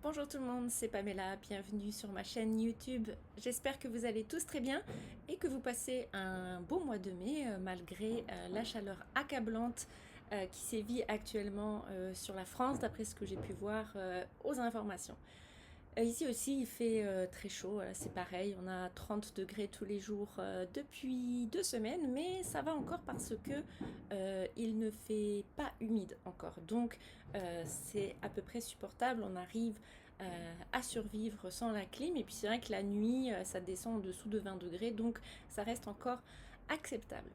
Bonjour tout le monde, c'est Pamela, bienvenue sur ma chaîne YouTube. J'espère que vous allez tous très bien et que vous passez un beau mois de mai malgré la chaleur accablante qui sévit actuellement sur la France d'après ce que j'ai pu voir aux informations. Ici aussi il fait très chaud, c'est pareil, on a 30 degrés tous les jours depuis 2 semaines, mais ça va encore parce que il ne fait pas humide encore. Donc c'est à peu près supportable, on arrive à survivre sans la clim. Et puis c'est vrai que la nuit, ça descend en dessous de 20 degrés, donc ça reste encore acceptable.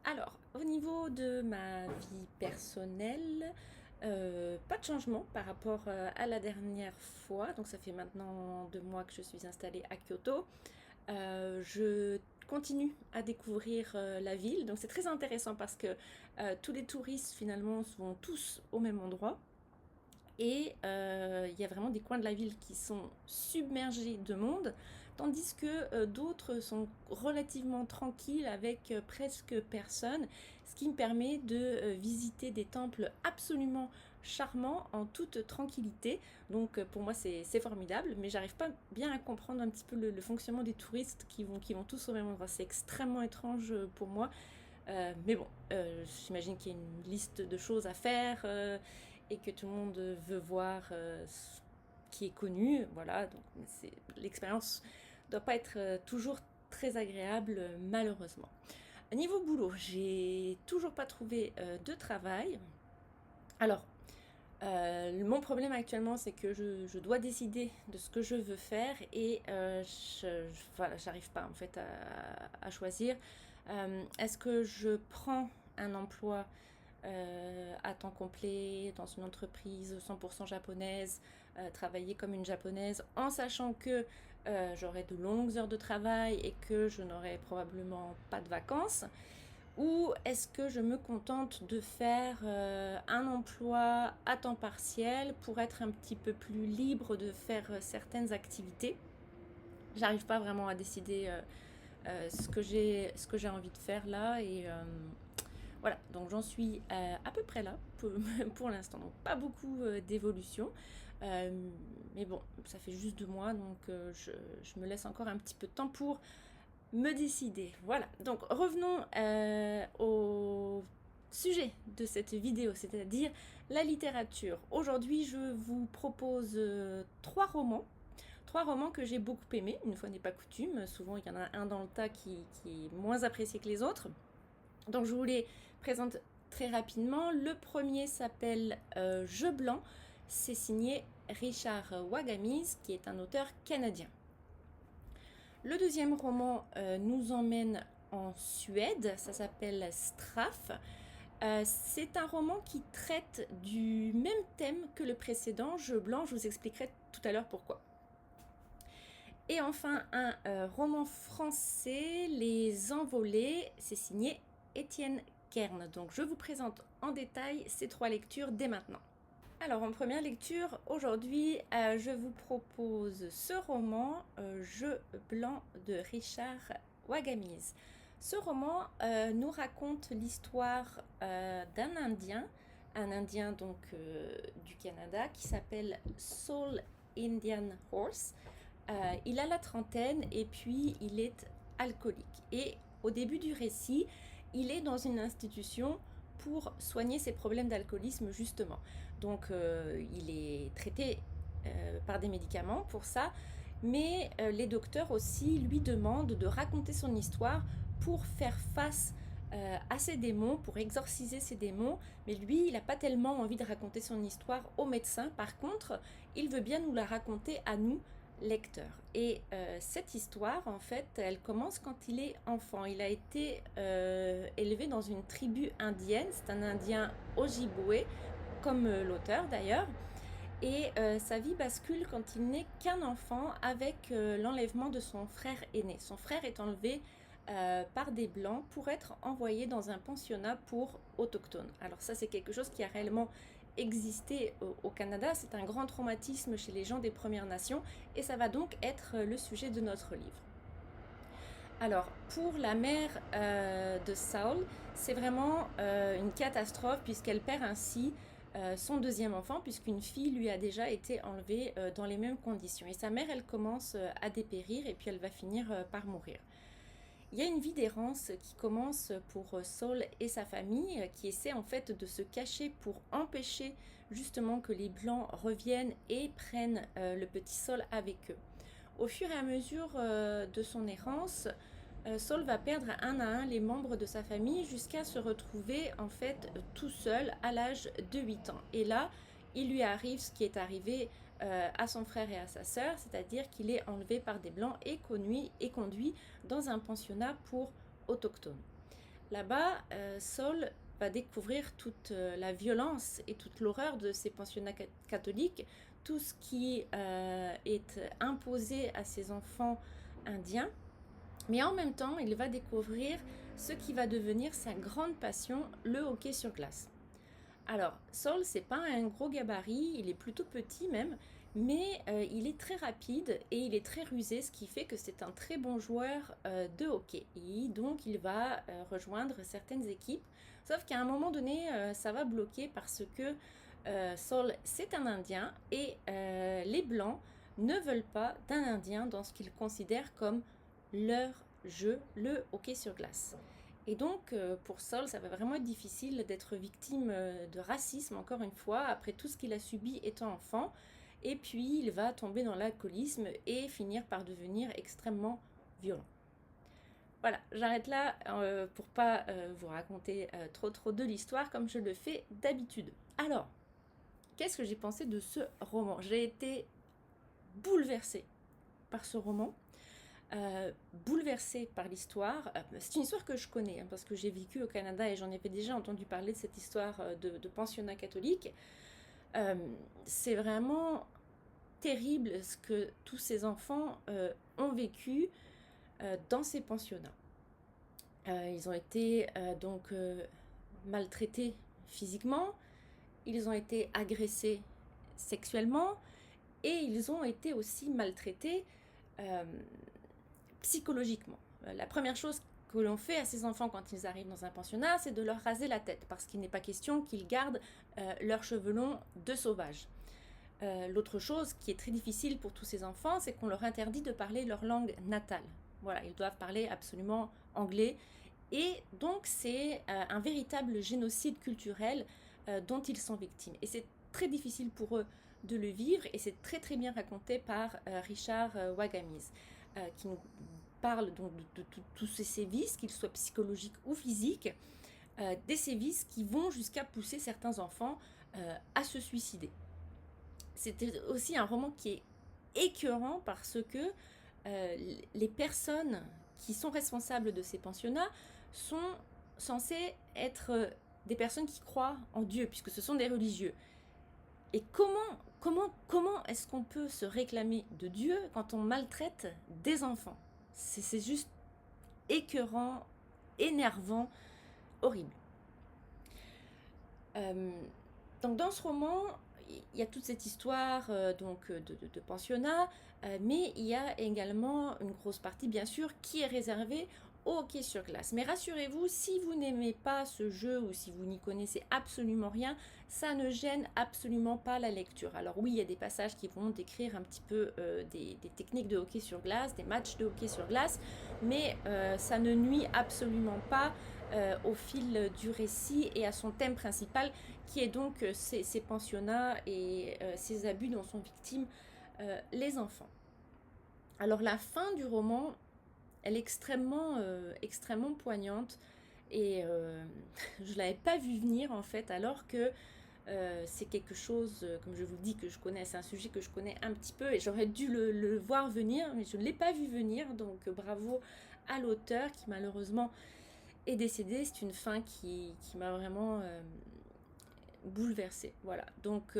Alors, au niveau de ma vie personnelle, pas de changement par rapport à la dernière fois. Donc ça fait maintenant 2 mois que je suis installée à Kyoto. Je continue à découvrir la ville. Donc c'est très intéressant parce que tous les touristes finalement vont tous au même endroit. Et il y a vraiment des coins de la ville qui sont submergés de monde, tandis que d'autres sont relativement tranquilles avec presque personne, ce qui me permet de visiter des temples absolument charmants en toute tranquillité. Donc pour moi c'est formidable, mais j'arrive pas bien à comprendre un petit peu le fonctionnement des touristes qui vont tous au même endroit. C'est extrêmement étrange pour moi. Mais bon, j'imagine qu'il y a une liste de choses à faire et que tout le monde veut voir ce qui est connu. Voilà, donc l'expérience ne doit pas être toujours très agréable, malheureusement. Niveau boulot, j'ai toujours pas trouvé de travail. Alors, mon problème actuellement, c'est que je dois décider de ce que je veux faire et voilà, j'arrive pas en fait à choisir. Est-ce que je prends un emploi à temps complet dans une entreprise 100% japonaise, travailler comme une japonaise en sachant que j'aurai de longues heures de travail et que je n'aurai probablement pas de vacances? Ou est-ce que je me contente de faire un emploi à temps partiel pour être un petit peu plus libre de faire certaines activités? J'arrive pas vraiment à décider ce que j'ai envie de faire là et voilà, donc j'en suis à peu près là pour l'instant. Donc pas beaucoup d'évolution. Euh, mais bon, ça fait juste 2 mois, donc je me laisse encore un petit peu de temps pour me décider. Voilà, donc revenons au sujet de cette vidéo, c'est-à-dire la littérature. Aujourd'hui, je vous propose 3 romans que j'ai beaucoup aimés, une fois n'est pas coutume. Souvent, il y en a un dans le tas qui est moins apprécié que les autres. Donc, je vous les présente très rapidement. Le premier s'appelle Jeu blanc. C'est signé Richard Wagamise, qui est un auteur canadien. Le deuxième roman nous emmène en Suède, ça s'appelle Straff. C'est un roman qui traite du même thème que le précédent, Jeu blanc, je vous expliquerai tout à l'heure pourquoi. Et enfin, un roman français, Les Envolés, c'est signé Étienne Kern. Donc je vous présente en détail ces 3 lectures dès maintenant. Alors en première lecture, aujourd'hui, je vous propose ce roman, Jeu blanc de Richard Wagamise. Ce roman nous raconte l'histoire d'un Indien, un Indien donc du Canada, qui s'appelle Saul Indian Horse. Il a la trentaine et puis il est alcoolique. Et au début du récit, il est dans une institution pour soigner ses problèmes d'alcoolisme justement. Donc il est traité par des médicaments pour ça, mais les docteurs aussi lui demandent de raconter son histoire pour faire face à ses démons, pour exorciser ses démons, mais lui, il n'a pas tellement envie de raconter son histoire aux médecins. Par contre, il veut bien nous la raconter à nous, lecteurs. Et cette histoire, en fait, elle commence quand il est enfant. Il a été élevé dans une tribu indienne, c'est un Indien Ojibwe, comme l'auteur d'ailleurs. Et sa vie bascule quand il n'est qu'un enfant avec l'enlèvement de son frère aîné. Son frère est enlevé par des blancs pour être envoyé dans un pensionnat pour autochtones. Alors ça, c'est quelque chose qui a réellement existé au Canada. C'est un grand traumatisme chez les gens des Premières Nations et ça va donc être le sujet de notre livre. Alors, pour la mère de Saul, c'est vraiment une catastrophe puisqu'elle perd ainsi son deuxième enfant, puisqu'une fille lui a déjà été enlevée dans les mêmes conditions. Et sa mère, elle commence à dépérir et puis elle va finir par mourir. Il y a une vie d'errance qui commence pour Saul et sa famille, qui essaient en fait de se cacher pour empêcher justement que les Blancs reviennent et prennent le petit Saul avec eux. Au fur et à mesure de son errance, Saul va perdre un à un les membres de sa famille jusqu'à se retrouver en fait tout seul à l'âge de 8 ans. Et là, il lui arrive ce qui est arrivé à son frère et à sa sœur, c'est-à-dire qu'il est enlevé par des Blancs et conduit dans un pensionnat pour autochtones. Là-bas, Saul va découvrir toute la violence et toute l'horreur de ces pensionnats catholiques, tout ce qui est imposé à ces enfants indiens. Mais en même temps, il va découvrir ce qui va devenir sa grande passion, le hockey sur glace. Alors, Saul, c'est pas un gros gabarit, il est plutôt petit même, mais il est très rapide et il est très rusé, ce qui fait que c'est un très bon joueur de hockey. Et donc, il va rejoindre certaines équipes, sauf qu'à un moment donné, ça va bloquer parce que Saul, c'est un Indien et les Blancs ne veulent pas d'un Indien dans ce qu'ils considèrent comme leur jeu, le hockey sur glace. Et donc, pour Saul, ça va vraiment être difficile d'être victime de racisme, encore une fois, après tout ce qu'il a subi étant enfant. Et puis, il va tomber dans l'alcoolisme et finir par devenir extrêmement violent. Voilà, j'arrête là pour pas vous raconter trop de l'histoire comme je le fais d'habitude. Alors, qu'est-ce que j'ai pensé de ce roman? J'ai été bouleversée par ce roman. Bouleversée par l'histoire. C'est une histoire que je connais, parce que j'ai vécu au Canada et j'en avais déjà entendu parler de cette histoire de pensionnat catholique. C'est vraiment terrible ce que tous ces enfants ont vécu dans ces pensionnats. Ils ont été donc maltraités physiquement, ils ont été agressés sexuellement et ils ont été aussi maltraités psychologiquement. La première chose que l'on fait à ces enfants quand ils arrivent dans un pensionnat, c'est de leur raser la tête, parce qu'il n'est pas question qu'ils gardent leurs cheveux longs de sauvages. L'autre chose qui est très difficile pour tous ces enfants, c'est qu'on leur interdit de parler leur langue natale. Voilà, ils doivent parler absolument anglais. Et donc, c'est un véritable génocide culturel dont ils sont victimes. Et c'est très difficile pour eux de le vivre, et c'est très très bien raconté par Richard Wagamese, qui nous parle donc de tous ces sévices, qu'ils soient psychologiques ou physiques, des sévices qui vont jusqu'à pousser certains enfants à se suicider. C'était aussi un roman qui est écœurant parce que les personnes qui sont responsables de ces pensionnats sont censées être des personnes qui croient en Dieu, puisque ce sont des religieux. Et comment est-ce qu'on peut se réclamer de Dieu quand on maltraite des enfants? C'est juste écœurant, énervant, horrible. Donc dans ce roman, il y a toute cette histoire de pensionnat, mais il y a également une grosse partie, bien sûr, qui est réservée au hockey sur glace. Mais rassurez-vous, si vous n'aimez pas ce jeu ou si vous n'y connaissez absolument rien, ça ne gêne absolument pas la lecture. Alors oui, il y a des passages qui vont décrire un petit peu des techniques de hockey sur glace, des matchs de hockey sur glace, mais ça ne nuit absolument pas au fil du récit et à son thème principal, qui est donc ces pensionnats et ces abus dont sont victimes les enfants. Alors la fin du roman, elle est extrêmement poignante, et je ne l'avais pas vu venir en fait, alors que c'est quelque chose, comme je vous dis, que je connais, c'est un sujet que je connais un petit peu et j'aurais dû le voir venir, mais je ne l'ai pas vu venir, donc bravo à l'auteur qui malheureusement est décédé. C'est une fin qui m'a vraiment bouleversée. Voilà, donc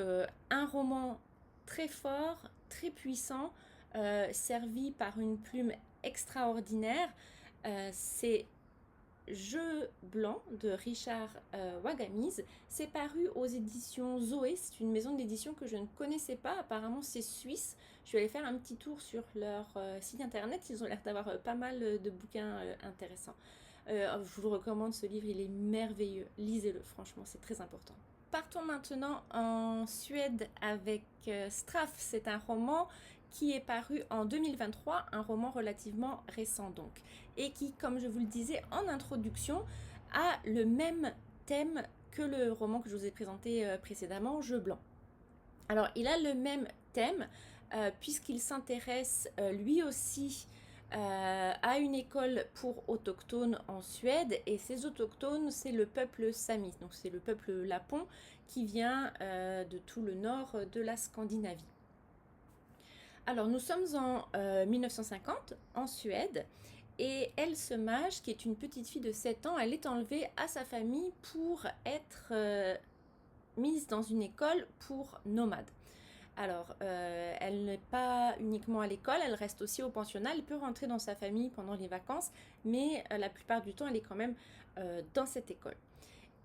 un roman très fort, très puissant, servi par une plume extraordinaire. C'est Jeu blanc de Richard Wagamese. C'est paru aux éditions Zoé. C'est une maison d'édition que je ne connaissais pas. Apparemment, c'est suisse. Je suis allée faire un petit tour sur leur site internet. Ils ont l'air d'avoir pas mal de bouquins intéressants. Je vous le recommande, ce livre, il est merveilleux. Lisez-le, franchement, c'est très important. partons maintenant en Suède avec Straff. C'est un roman qui est paru en 2023, un roman relativement récent donc, et qui, comme je vous le disais en introduction, a le même thème que le roman que je vous ai présenté précédemment, Jeu blanc. Alors, il a le même thème puisqu'il s'intéresse lui aussi à une école pour autochtones en Suède, et ces autochtones, c'est le peuple sami, donc c'est le peuple lapon qui vient de tout le nord de la Scandinavie. Alors, nous sommes en 1950 en Suède, et Else Mage, qui est une petite fille de 7 ans, elle est enlevée à sa famille pour être mise dans une école pour nomades. Alors, elle n'est pas uniquement à l'école, elle reste aussi au pensionnat, elle peut rentrer dans sa famille pendant les vacances, mais la plupart du temps, elle est quand même dans cette école.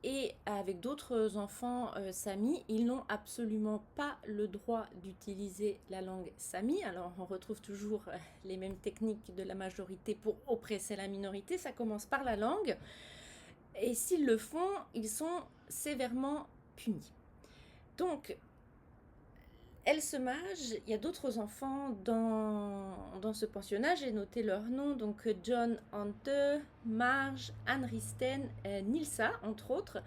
Et avec d'autres enfants samis, ils n'ont absolument pas le droit d'utiliser la langue sami. Alors, on retrouve toujours les mêmes techniques de la majorité pour oppresser la minorité. Ça commence par la langue. Et s'ils le font, ils sont sévèrement punis. Donc, Else Mage, il y a d'autres enfants dans ce pensionnat, j'ai noté leurs noms, donc John Ante, Marge, Anne Risten, Nilsa, entre autres,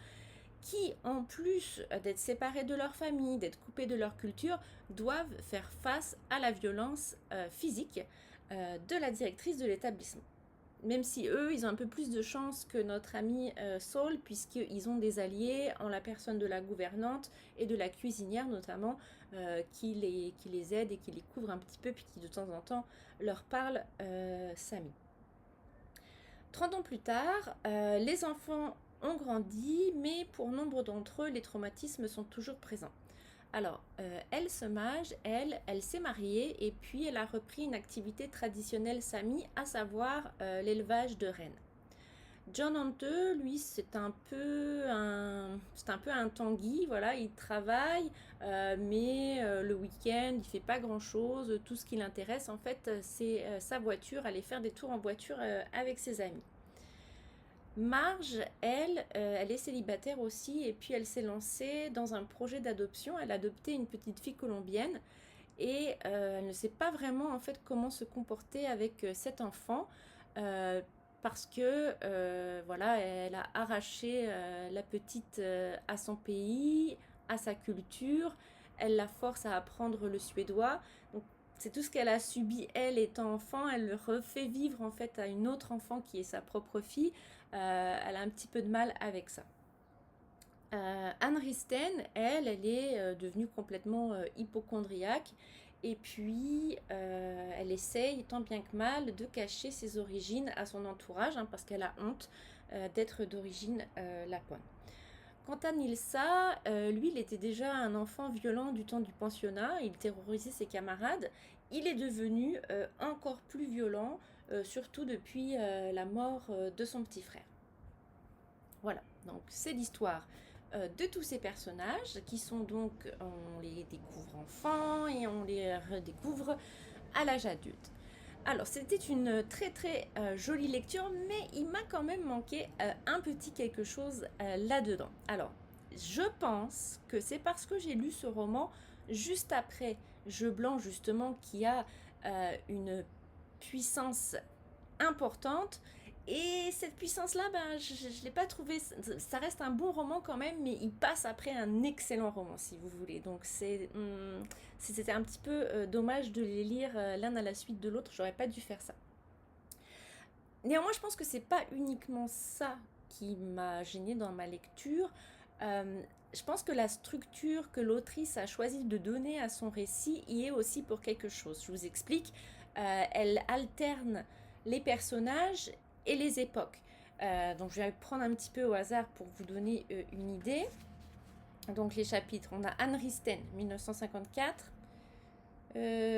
qui, en plus d'être séparés de leur famille, d'être coupés de leur culture, doivent faire face à la violence physique de la directrice de l'établissement. Même si eux, ils ont un peu plus de chance que notre ami Saul, puisqu'ils ont des alliés en la personne de la gouvernante et de la cuisinière notamment, qui les aident et qui les couvrent un petit peu, puis qui de temps en temps leur parlent sami. 30 ans plus tard, les enfants ont grandi, mais pour nombre d'entre eux, les traumatismes sont toujours présents. Alors, Else Mage, elle s'est mariée et puis elle a repris une activité traditionnelle sami, à savoir l'élevage de rennes. John Ante, lui, c'est un peu un Tanguy, voilà, il travaille, mais le week-end, il fait pas grand-chose. Tout ce qui l'intéresse, en fait, c'est sa voiture, aller faire des tours en voiture avec ses amis. Marge, elle est célibataire aussi, et puis elle s'est lancée dans un projet d'adoption. Elle a adopté une petite fille colombienne, et elle ne sait pas vraiment en fait comment se comporter avec cet enfant, parce que voilà, elle a arraché la petite à son pays, à sa culture. Elle la force à apprendre le suédois. Donc, c'est tout ce qu'elle a subi, elle, étant enfant. Elle le refait vivre en fait à une autre enfant qui est sa propre fille. Elle a un petit peu de mal avec ça. Anne Risten, elle est devenue complètement hypochondriaque, et puis elle essaye tant bien que mal de cacher ses origines à son entourage, parce qu'elle a honte d'être d'origine lapone. Quant à Nilsa, lui, il était déjà un enfant violent du temps du pensionnat, il terrorisait ses camarades. Il est devenu encore plus violent, surtout depuis la mort de son petit frère. Voilà, donc c'est l'histoire de tous ces personnages qui sont donc, on les découvre enfants et on les redécouvre à l'âge adulte. Alors, c'était une très très jolie lecture, mais il m'a quand même manqué un petit quelque chose là-dedans. Alors, je pense que c'est parce que j'ai lu ce roman juste après Jeu blanc, justement, qui a une puissance importante. Et cette puissance-là, je ne l'ai pas trouvé. Ça reste un bon roman quand même, mais il passe après un excellent roman, si vous voulez. Donc c'était un petit peu dommage de les lire l'un à la suite de l'autre. J'aurais pas dû faire ça. Néanmoins, je pense que c'est pas uniquement ça qui m'a gênée dans ma lecture. Je pense que la structure que l'autrice a choisi de donner à son récit y est aussi pour quelque chose. Je vous explique. Elle alterne les personnages et les époques. Donc je vais prendre un petit peu au hasard pour vous donner une idée. Donc les chapitres, on a Anne Risten, 1954.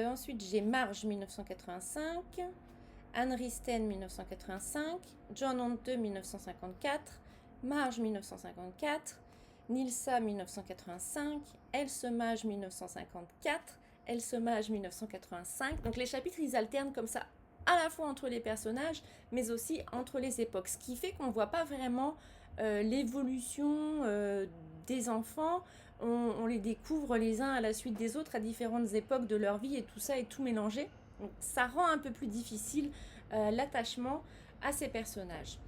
Ensuite j'ai Marge, 1985. Anne Risten, 1985. John Ante, 1954. Marge, 1954. Nilsa, 1985. Else Mage, 1954. Else Mage, 1985. Donc les chapitres, ils alternent comme ça, à la fois entre les personnages, mais aussi entre les époques. Ce qui fait qu'on ne voit pas vraiment l'évolution des enfants, on les découvre les uns à la suite des autres à différentes époques de leur vie et tout ça est tout mélangé. Donc ça rend un peu plus difficile l'attachement à ces personnages.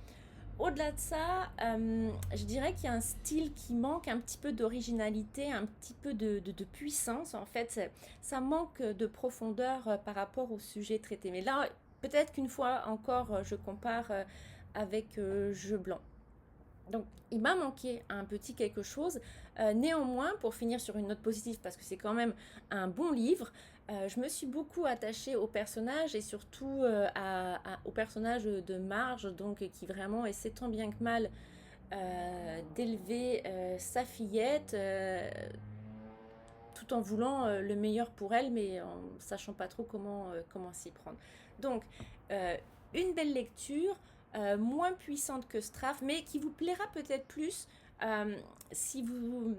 Au-delà de ça, je dirais qu'il y a un style qui manque un petit peu d'originalité, un petit peu de puissance. En fait, ça manque de profondeur par rapport au sujet traité. Mais là, peut-être qu'une fois encore, je compare avec Jeu blanc. Donc, il m'a manqué un petit quelque chose. Néanmoins, pour finir sur une note positive, parce que c'est quand même un bon livre, je me suis beaucoup attachée au personnage et surtout au personnage de Marge, donc qui vraiment essaie tant bien que mal d'élever sa fillette, tout en voulant le meilleur pour elle, mais en sachant pas trop comment s'y prendre. Donc, une belle lecture, moins puissante que Straff, mais qui vous plaira peut-être plus si vous...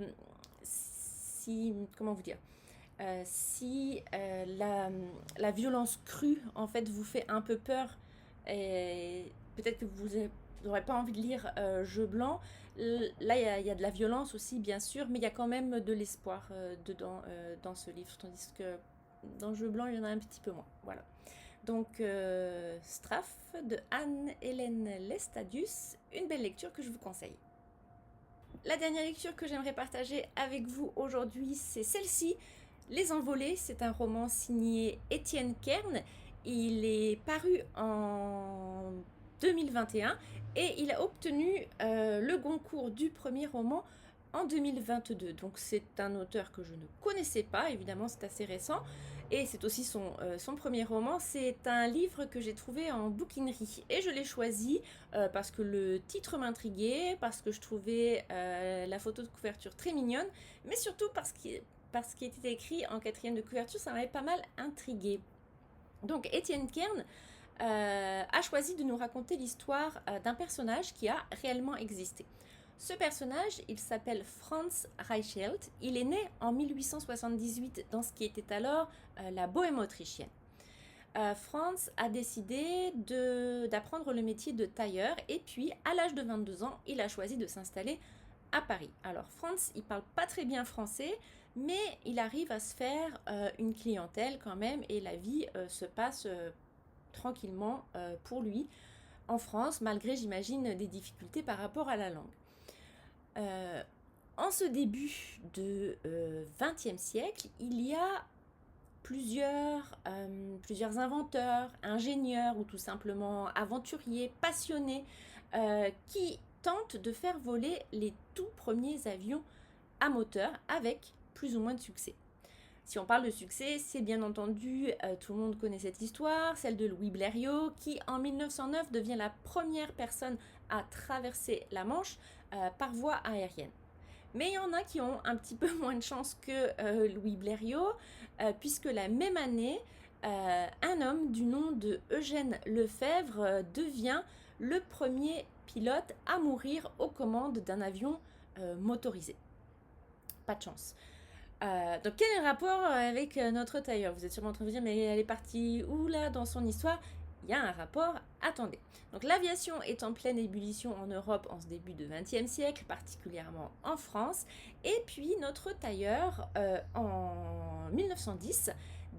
Si, comment vous dire si la violence crue en fait vous fait un peu peur et peut-être que vous n'aurez pas envie de lire Jeu blanc, là il y a de la violence aussi bien sûr, mais il y a quand même de l'espoir dedans dans ce livre, tandis que dans Jeu blanc il y en a un petit peu moins. Voilà. Donc Straff de Anne-Hélène Lestadius, une belle lecture que je vous conseille. La dernière lecture que j'aimerais partager avec vous aujourd'hui, c'est celle-ci, Les Envolés. C'est un roman signé Étienne Kern. Il est paru en 2021 et il a obtenu le Goncourt du premier roman en 2022. Donc c'est un auteur que je ne connaissais pas, évidemment c'est assez récent. Et c'est aussi son premier roman. C'est un livre que j'ai trouvé en bouquinerie. Et je l'ai choisi parce que le titre m'intriguait, parce que je trouvais la photo de couverture très mignonne, mais surtout parce qu'il était écrit en quatrième de couverture, ça m'avait pas mal intrigué. Donc Étienne Kern a choisi de nous raconter l'histoire d'un personnage qui a réellement existé. Ce personnage, il s'appelle Franz Reichelt. Il est né en 1878 dans ce qui était alors la Bohème autrichienne. Franz a décidé d'apprendre le métier de tailleur et puis à l'âge de 22 ans, il a choisi de s'installer à Paris. Alors Franz, il parle pas très bien français, mais il arrive à se faire une clientèle quand même et la vie se passe tranquillement pour lui en France, malgré, j'imagine, des difficultés par rapport à la langue. En ce début de XXe siècle, il y a plusieurs inventeurs, ingénieurs ou tout simplement aventuriers, passionnés, qui tentent de faire voler les tout premiers avions à moteur avec plus ou moins de succès. Si on parle de succès, c'est bien entendu, tout le monde connaît cette histoire, celle de Louis Blériot, qui en 1909 devient la première personne à traverser la Manche par voie aérienne. Mais il y en a qui ont un petit peu moins de chance que Louis Blériot, puisque la même année, un homme du nom de Eugène Lefebvre devient le premier pilote à mourir aux commandes d'un avion motorisé. Pas de chance. Donc quel est le rapport avec notre tailleur? Vous êtes sûrement en train de vous dire, mais elle est partie où là dans son histoire? Il y a un rapport, attendez. Donc l'aviation est en pleine ébullition en Europe en ce début de XXe siècle, particulièrement en France. Et puis notre tailleur, en 1910,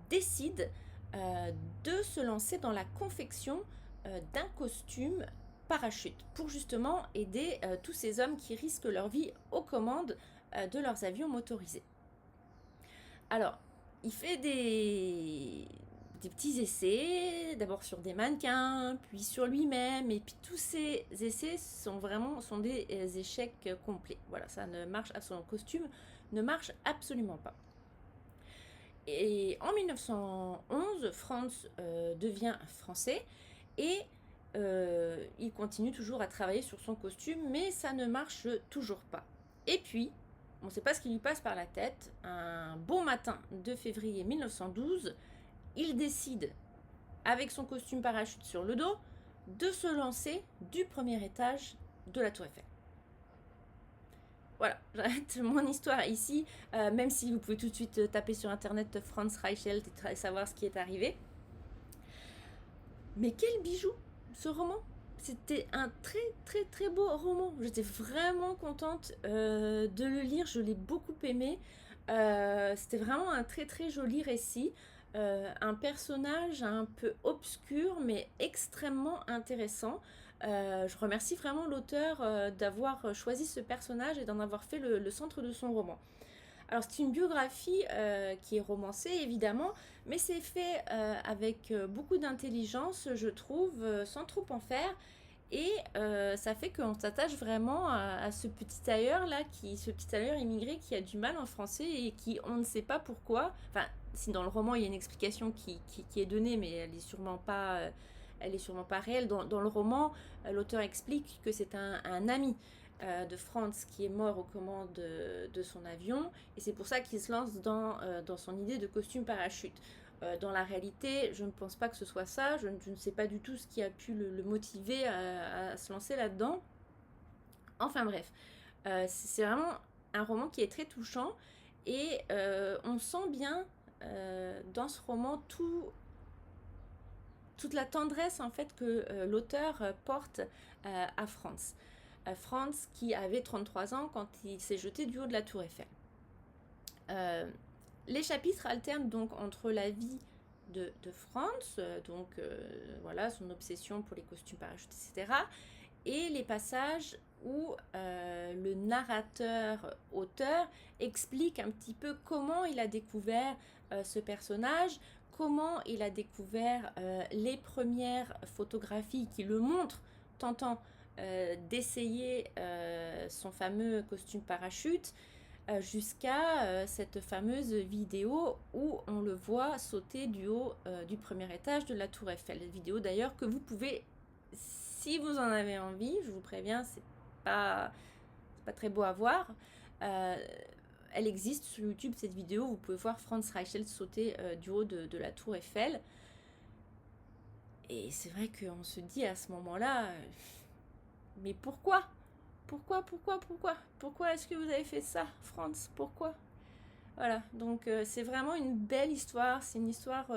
décide de se lancer dans la confection d'un costume parachute pour justement aider tous ces hommes qui risquent leur vie aux commandes de leurs avions motorisés. Alors, il fait des petits essais, d'abord sur des mannequins, puis sur lui-même, et puis tous ces essais sont des échecs complets. Voilà, ça ne marche absolument, le costume ne marche absolument pas. Et en 1911, Franz devient français et il continue toujours à travailler sur son costume, mais ça ne marche toujours pas. Et puis, on ne sait pas ce qui lui passe par la tête. Un beau matin de février 1912, il décide, avec son costume parachute sur le dos, de se lancer du premier étage de la Tour Eiffel. Voilà, j'arrête mon histoire ici, même si vous pouvez tout de suite taper sur internet Franz Reichelt et savoir ce qui est arrivé. Mais quel bijou, ce roman! C'était un très très très beau roman. J'étais vraiment contente de le lire. Je l'ai beaucoup aimé. C'était vraiment un très très joli récit. Un personnage un peu obscur mais extrêmement intéressant. Je remercie vraiment l'auteur d'avoir choisi ce personnage et d'en avoir fait le centre de son roman. Alors c'est une biographie qui est romancée évidemment, mais c'est fait avec beaucoup d'intelligence, je trouve, sans trop en faire. Et ça fait qu'on s'attache vraiment à ce petit tailleur là, ce petit tailleur immigré qui a du mal en français et qui, on ne sait pas pourquoi, enfin, si dans le roman il y a une explication qui est donnée, mais elle est sûrement pas réelle. Dans le roman, l'auteur explique que c'est un ami de Franz qui est mort aux commandes de son avion, et c'est pour ça qu'il se lance dans son idée de costume parachute. Dans la réalité, je ne pense pas que ce soit ça. Je ne sais pas du tout ce qui a pu le motiver à se lancer là-dedans. Enfin bref, c'est vraiment un roman qui est très touchant et on sent bien dans ce roman toute la tendresse en fait que l'auteur porte à Franz. Franz qui avait 33 ans quand il s'est jeté du haut de la tour Eiffel. Les chapitres alternent donc entre la vie de Franz, voilà, son obsession pour les costumes parachutes, etc., et les passages où le narrateur-auteur explique un petit peu comment il a découvert ce personnage, comment il a découvert les premières photographies qui le montrent tentant d'essayer son fameux costume parachute, jusqu'à cette fameuse vidéo où on le voit sauter du haut du premier étage de la tour Eiffel. Vidéo d'ailleurs que vous pouvez, si vous en avez envie, je vous préviens, c'est pas très beau à voir. Elle existe sur YouTube, cette vidéo. Vous pouvez voir Franz Reichelt sauter du haut de la tour Eiffel. Et c'est vrai qu'on se dit à ce moment-là, mais pourquoi Pourquoi est-ce que vous avez fait ça, Franz? Pourquoi? Voilà, donc c'est vraiment une belle histoire. C'est une histoire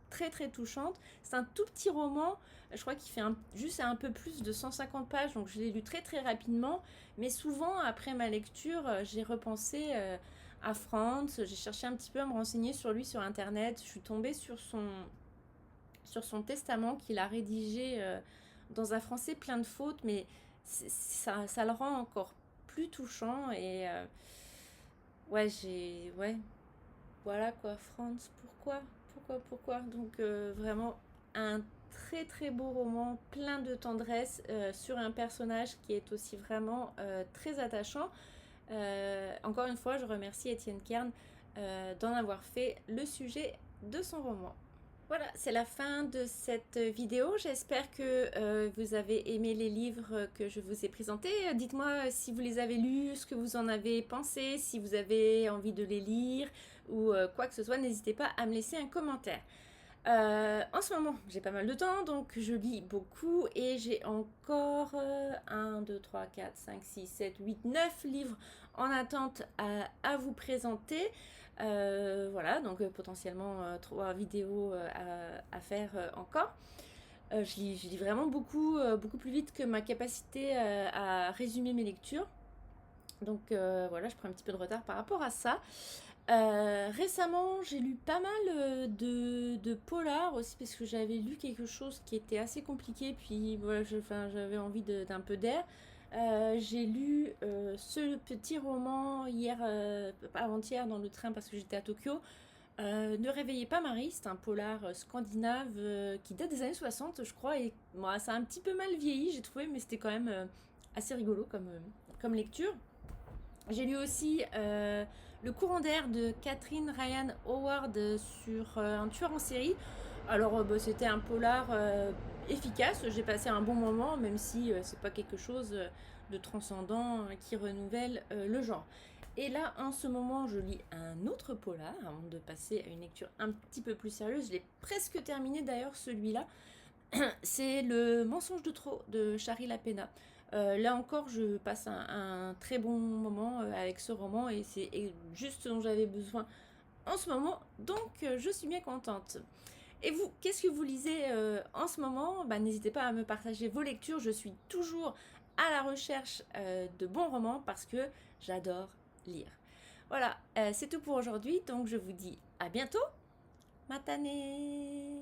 très très touchante. C'est un tout petit roman. Je crois qu'il fait juste un peu plus de 150 pages, donc je l'ai lu très très rapidement. Mais souvent, après ma lecture, j'ai repensé à Franz. J'ai cherché un petit peu à me renseigner sur lui sur Internet. Je suis tombée sur son testament qu'il a rédigé dans un français plein de fautes, mais ça le rend encore plus touchant. Et ouais, voilà quoi, Franz, pourquoi. Donc vraiment un très très beau roman, plein de tendresse sur un personnage qui est aussi vraiment très attachant. Encore une fois, je remercie Étienne Kern d'en avoir fait le sujet de son roman. Voilà, c'est la fin de cette vidéo. J'espère que vous avez aimé les livres que je vous ai présentés. Dites-moi si vous les avez lus, ce que vous en avez pensé, si vous avez envie de les lire ou quoi que ce soit. N'hésitez pas à me laisser un commentaire. En ce moment, j'ai pas mal de temps, donc je lis beaucoup et j'ai encore 1, 2, 3, 4, 5, 6, 7, 8, 9 livres en attente à vous présenter. Voilà, donc potentiellement 3 vidéos à faire encore. Je lis vraiment beaucoup plus vite que ma capacité à résumer mes lectures. Donc voilà, je prends un petit peu de retard par rapport à ça. Récemment, j'ai lu pas mal de polars aussi parce que j'avais lu quelque chose qui était assez compliqué, puis voilà, j'avais envie d'un peu d'air. J'ai lu ce petit roman avant-hier dans le train parce que j'étais à Tokyo. Ne réveillez pas Marie, c'est un polar scandinave qui date des années 60 je crois, et moi ça a un petit peu mal vieilli j'ai trouvé, mais c'était quand même assez rigolo comme lecture. J'ai lu aussi Le courant d'air de Catherine Ryan Howard sur un tueur en série. Alors c'était un polar efficace, j'ai passé un bon moment, même si c'est pas quelque chose de transcendant qui renouvelle le genre. Et là, en ce moment, je lis un autre polar avant de passer à une lecture un petit peu plus sérieuse. Je l'ai presque terminé d'ailleurs, celui-là. C'est Le mensonge de trop de Shari Lapena. Là encore, je passe un très bon moment avec ce roman et c'est juste ce dont j'avais besoin en ce moment, donc je suis bien contente. Et vous, qu'est-ce que vous lisez en ce moment? Bah, n'hésitez pas à me partager vos lectures. Je suis toujours à la recherche de bons romans parce que j'adore lire. Voilà, c'est tout pour aujourd'hui. Donc je vous dis à bientôt. Matane!